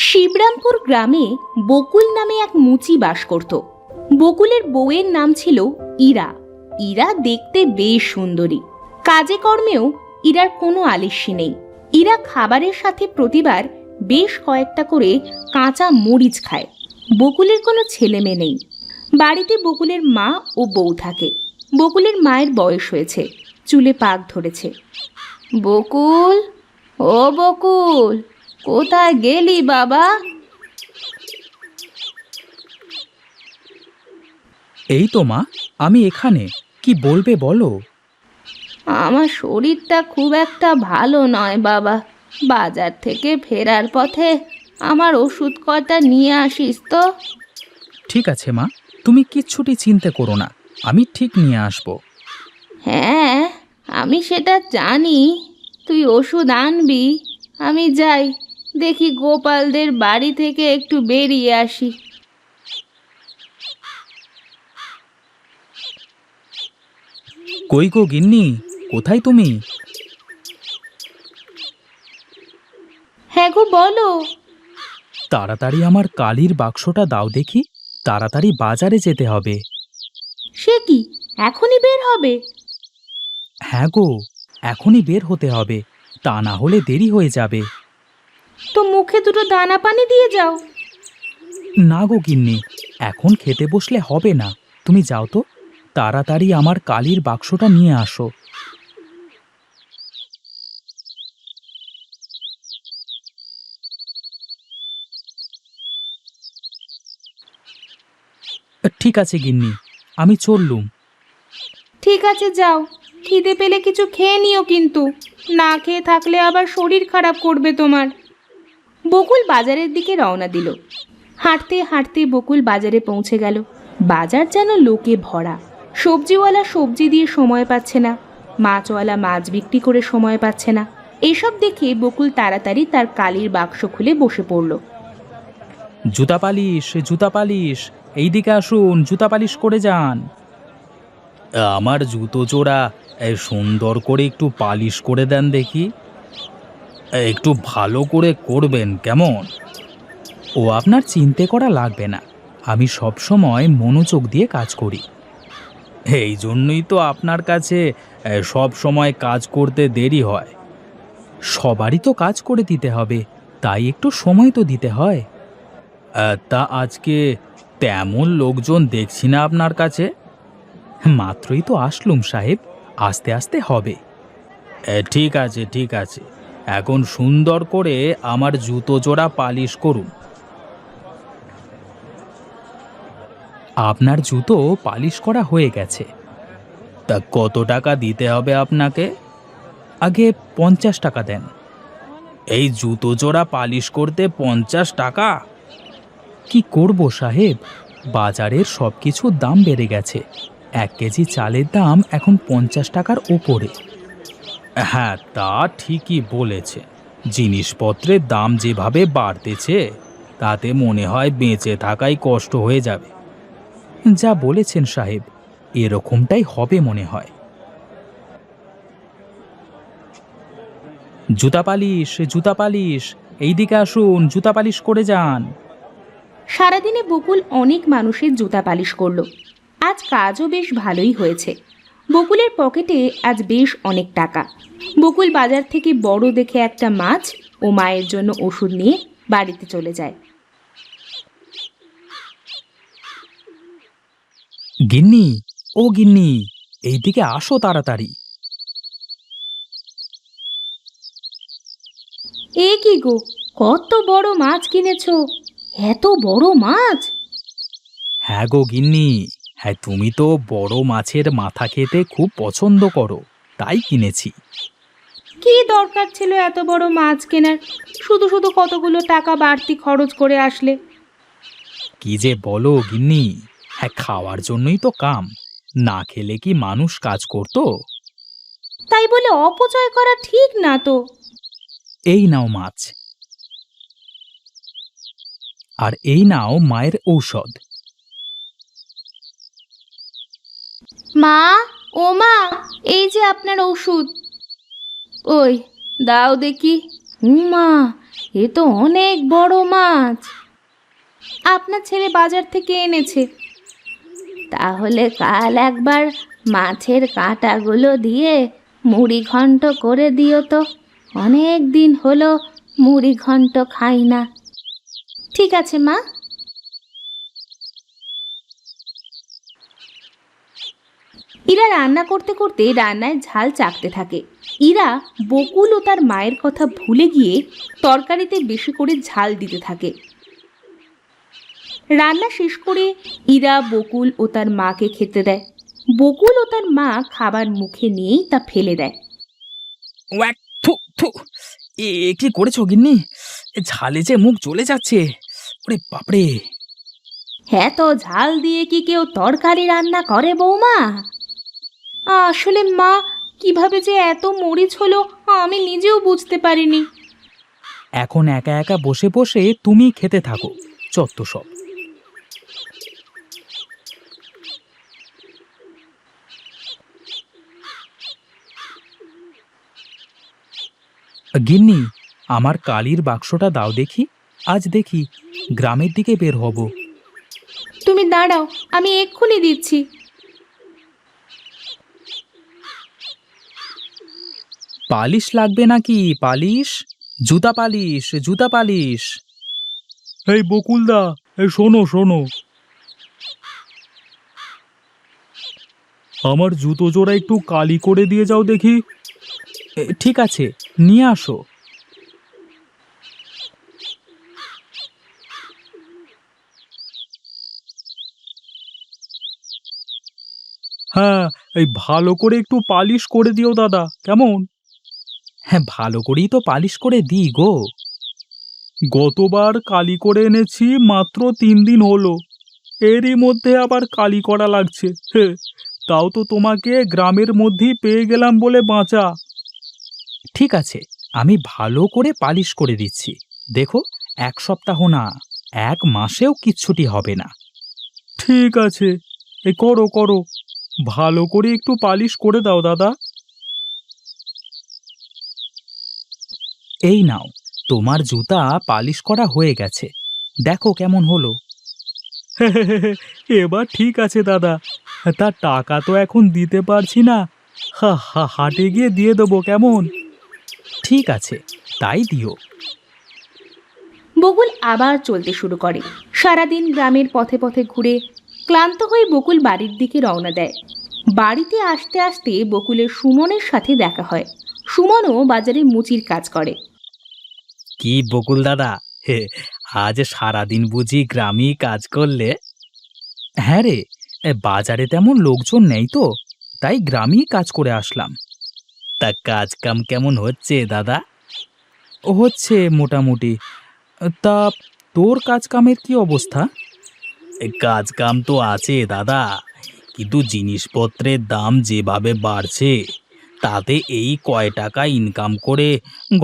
শিবরামপুর গ্রামে বকুল নামে এক মুচি বাস করত। বকুলের বউয়ের নাম ছিল ইরা। ইরা দেখতে বেশ সুন্দরী, কাজে কর্মেও ইরার কোনো আলিস্যি নেই। ইরা খাবারের সাথে প্রতিবার বেশ কয়েকটা করে কাঁচা মরিচ খায়। বকুলের কোনো ছেলে মেয়ে নেই। বাড়িতে বকুলের মা ও বউ থাকে। বকুলের মায়ের বয়স হয়েছে, চুলে পাক ধরেছে। বকুল, ও বকুল, কোথায় গেলি বাবা? এই তো মা, আমি এখানে। কি বলবে বলো। আমার শরীরটা খুব একটা ভালো নয় বাবা। বাজার থেকে ফেরার পথে আমার ওষুধ কটা নিয়ে আসিস তো। ঠিক আছে মা, তুমি কিচ্ছুটি চিন্তা করো না, আমি ঠিক নিয়ে আসবো। হ্যাঁ, আমি সেটা জানি। তুই ওষুধ আনবি। আমি যাই, দেখি গোপালদের বাড়ি থেকে একটু বেরিয়ে আসি। কই গো গিন্নি, কোথায় তুমি? হ্যাঁ গো, বলো। তাড়াতাড়ি আমার কালির বাক্সটা দাও দেখি, তাড়াতাড়ি বাজারে যেতে হবে। সে কি, এখনই বের হবে? হ্যাঁ গো, এখনই বের হতে হবে, তা না হলে দেরি হয়ে যাবে। তো মুখে দুটো দানা পানি দিয়ে যাও। না গো গিন্নি, এখন খেতে বসলে হবে না। তুমি যাও তো, তাড়াতাড়ি আমার কালির বাক্সটা নিয়ে আসো। ঠিক আছে গিন্নি, আমি চললুম। ঠিক আছে, যাও। খিদে পেলে কিছু খেয়ে নিও কিন্তু। না খেয়ে থাকলে আবার শরীর খারাপ করবে তোমার। বকুল বাজারের দিকে রওনা দিল। হাঁটতে হাঁটতে বকুল বাজারে পৌঁছে গেল। বাজার যেন লোকে ভরা। সবজিওয়ালা সবজি দিয়ে সময় পাচ্ছে না, মাছওয়ালা মাছ বিক্রি করে সময় পাচ্ছে না। এসব দেখে বকুল তাড়াতাড়ি তার কালির বাক্স খুলে বসে পড়ল। জুতা পালিশ, জুতা পালিশ, এইদিকে আসুন, জুতা পালিশ করে যান। আমার জুতো জোড়া সুন্দর করে একটু পালিশ করে দেন দেখি। একটু ভালো করে করবেন কেমন? ও আপনার চিন্তা করা লাগবে না, আমি সব সময় মনোযোগ দিয়ে কাজ করি। এই জন্যই তো আপনার কাছে সব সময় কাজ করতে দেরি হয়। সবারই তো কাজ করে দিতে হবে, তাই একটু সময় তো দিতে হয়। তা আজকে তেমন লোকজন দেখছি না আপনার কাছে। মাত্রই তো আসলুম সাহেব, আস্তে আস্তে হবে। ঠিক আছে ঠিক আছে, এখন সুন্দর করে আমার জুতো জোড়া পালিশ করুন। আপনার জুতো পালিশ করা হয়ে গেছে। তা কত টাকা দিতে হবে আপনাকে? আগে 50 টাকা দেন। এই জুতো জোড়া পালিশ করতে 50 টাকা? কি করব সাহেব, বাজারের সব কিছুর দাম বেড়ে গেছে। 1 কেজি চালের দাম এখন 50 টাকার ওপরে। হ্যাঁ, তা ঠিকই বলেছে। জিনিসপত্রের দাম যেভাবে বাড়তেছে, তাতে মনে হয় বেঁচে থাকাই কষ্ট হয়ে যাবে। যা বলেছেন সাহেব, এরকমটাই হবে মনে হয়। জুতা পালিশ, জুতা পালিশ, এইদিকে আসুন, জুতা পালিশ করে যান। সারাদিনে বকুল অনেক মানুষের জুতা পালিশ করলো। আজ কাজও বেশ ভালোই হয়েছে। বকুলের পকেটে আজ বেশ অনেক টাকা। বকুল বাজার থেকে বড় দেখে একটা মাছ ও মায়ের জন্য ওষুধ নিয়ে বাড়িতে চলে যায়। গিন্নি, ও গিন্নি, এইদিকে আসো তাড়াতাড়ি। এ কি গো, কত বড় মাছ কিনেছো? এত বড় মাছ? হ্যাঁ গো গিন্নি, হ্যাঁ, তুমি তো বড় মাছের মাথা খেতে খুব পছন্দ করো, তাই কিনেছি। কি দরকার ছিল এত বড় মাছ কেনার? শুধু শুধু কতগুলো টাকা বাড়তি খরচ করে আসলে। কি যে বলো গিন্নি, হ্যাঁ, খাওয়ার জন্যই তো কাম, না খেলে কি মানুষ কাজ করতো? তাই বলে অপচয় করা ঠিক না তো। এই নাও মাছ, আর এই নাও মায়ের ঔষধ। মা, ও মা, এই যে আপনার ওষুধ। ওই দাও দেখি। মা, এ তো অনেক বড় মাছ। আপনার ছেলে বাজার থেকে এনেছে। তাহলে কাল একবার মাছের কাঁটাগুলো দিয়ে মুড়ি ঘন্ট করে দিও তো। অনেক দিন হলো মুড়ি ঘন্ট খাই না। ঠিক আছে মা। ইরা রান্না করতে করতে রান্নায় ঝাল চাকতে থাকে। ইরা বকুল ও তার মায়ের কথা ভুলে গিয়ে তরকারিতে বেশি করে ঝাল দিতে থাকে। রান্না শেষ করে ইরা বকুল ও তার মাকে খেতে দেয়। বকুল ও তার মা খাবার মুখে নিয়েই তা ফেলে দেয়। ওয়াক, থু থু। এ কি করেছো গিন্নি? ঝালে যে মুখ জ্বলে যাচ্ছে। ওরে বাপরে! হ্যাঁ, তো ঝাল দিয়ে কি কেউ তরকারি রান্না করে বৌমা? আসলে মা, কিভাবে যে এত মরিচ হলো আমি নিজেও বুঝতে পারিনি। এখন একা একা বসে বসে তুমি খেতে থাকো, চত্ব সব। গিন্নি, আমার কালির বাক্সটা দাও দেখি। আজ দেখি গ্রামের দিকে বের হব। তুমি দাঁড়াও, আমি এক্ষুনি দিচ্ছি। পালিশ লাগবে নাকি? পালিশ, জুতা পালিশ, জুতা পালিশ। এই বকুলদা, এই শোনো শোনো, আমার জুতো জোড়া একটু কালি করে দিয়ে যাও দেখি। ঠিক আছে, নিয়ে আসো। হ্যাঁ, এই ভালো করে একটু পালিশ করে দিও দাদা, কেমন? হ্যাঁ, ভালো করেই তো পালিশ করে দিই গো। গতবার কালি করে এনেছি, মাত্র 3 দিন হলো, এরই মধ্যে আবার কালি করা লাগছে। হে, তাও তো তোমাকে গ্রামের মধ্যেই পেয়ে গেলাম বলে বাঁচা। ঠিক আছে, আমি ভালো করে পালিশ করে দিচ্ছি। দেখো, 1 সপ্তাহ না, 1 মাসেও কিচ্ছুটি হবে না। ঠিক আছে, এ করো করো, ভালো করে একটু পালিশ করে দাও দাদা। এই নাও, তোমার জুতা পালিশ করা হয়ে গেছে, দেখো কেমন হলো। এবার ঠিক আছে দাদা, তার টাকা তো এখন দিতে পারছি না, হাটে গিয়ে দিয়ে দেবো, কেমন? ঠিক আছে, তাই দিও। বকুল আবার চলতে শুরু করে। সারাদিন গ্রামের পথে পথে ঘুরে ক্লান্ত হয়ে বকুল বাড়ির দিকে রওনা দেয়। বাড়িতে আসতে আসতে বকুলের সুমনের সাথে দেখা হয়। সুমনও বাজারে মুচির কাজ করে। কি বকুল দাদা, আজ সারাদিন বুঝি গ্রামেই কাজ করলে? হ্যাঁ রে, বাজারে তেমন লোকজন নেই তো, তাই গ্রামেই কাজ করে আসলাম। তা কাজ কাম কেমন হচ্ছে দাদা? হচ্ছে মোটামুটি। তা তোর কাজ কামের কি অবস্থা? কাজ কাম তো আছে দাদা, কিন্তু জিনিসপত্রের দাম যেভাবে বাড়ছে, তাতে এই কয় টাকা ইনকাম করে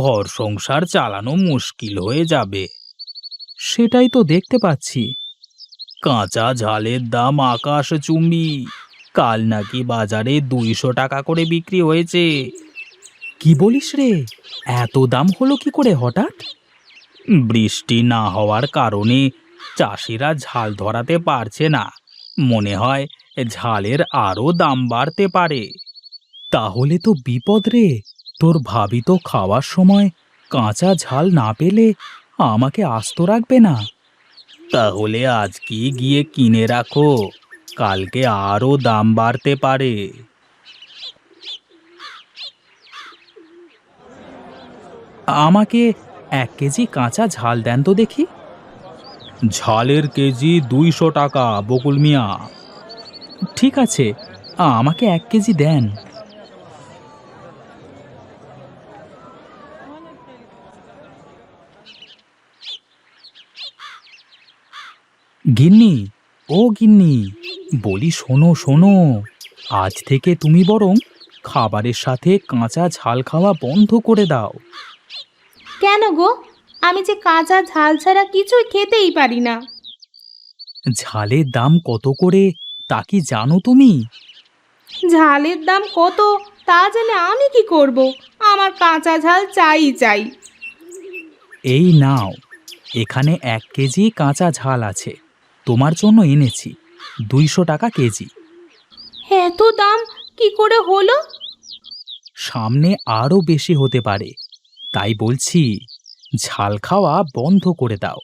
ঘর সংসার চালানো মুশকিল হয়ে যাবে। সেটাই তো দেখতে পাচ্ছি। কাঁচা ঝালের দাম আকাশচুম্বী। কাল নাকি বাজারে 200 টাকা করে বিক্রি হয়েছে। কি বলিস রে? এত দাম হলো কি করে হঠাৎ? বৃষ্টি না হওয়ার কারণে চাষিরা ঝাল ধরাতে পারছে না। মনে হয় ঝালের আরো দাম বাড়তে পারে। তাহলে তো বিপদ রে। তোর ভাবি তো খাওয়ার সময় কাঁচা ঝাল না পেলে আমাকে আস্ত রাখবে না। তাহলে আজকে গিয়ে কিনে রাখো, কালকে আরো দাম বাড়তে পারে। আমাকে 1 কেজি কাঁচা ঝাল দেন তো দেখি। ঝালের কেজি 200 টাকা বকুল মিয়া। ঠিক আছে, আমাকে 1 কেজি দেন। গিন্নি, ও গিন্নি, বলি শোনো শোনো, আজ থেকে তুমি বরং খাবারের সাথে কাঁচা ঝাল খাওয়া বন্ধ করে দাও। কেন গো? আমি যে কাঁচা ঝাল ছাড়া কিছুই খেতেই পারি না। ঝালের দাম কত করে তা কি জানো তুমি? ঝালের দাম কত তা জেনে আমি কি করব? আমার কাঁচা ঝাল চাই চাই। এই নাও, এখানে 1 কেজি কাঁচা ঝাল আছে, তোমার জন্য এনেছি, 200 টাকা কেজি। এত দাম কি করে হলো? সামনে আরও বেশি হতে পারে, তাই বলছি ঝাল খাওয়া বন্ধ করে দাও।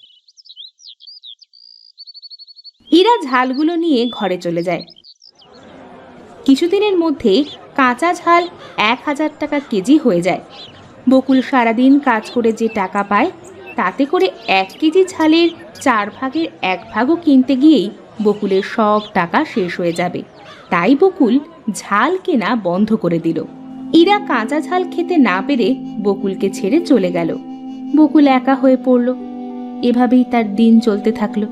ইরা ঝালগুলো নিয়ে ঘরে চলে যায়। কিছুদিনের মধ্যে কাঁচা ঝাল 1000 টাকা কেজি হয়ে যায়। বকুল সারাদিন কাজ করে যে টাকা পায় তাতে করে 1 কেজি ঝালের 1/4 কিনতে গিয়েই বকুলের সব টাকা শেষ হয়ে যাবে। তাই বকুল ঝাল কেনা বন্ধ করে দিল। ইরা কাঁচা ঝাল খেতে না পেরে বকুলকে ছেড়ে চলে গেল। বকুল একা হয়ে পড়ল। এভাবেই তার দিন চলতে থাকলো।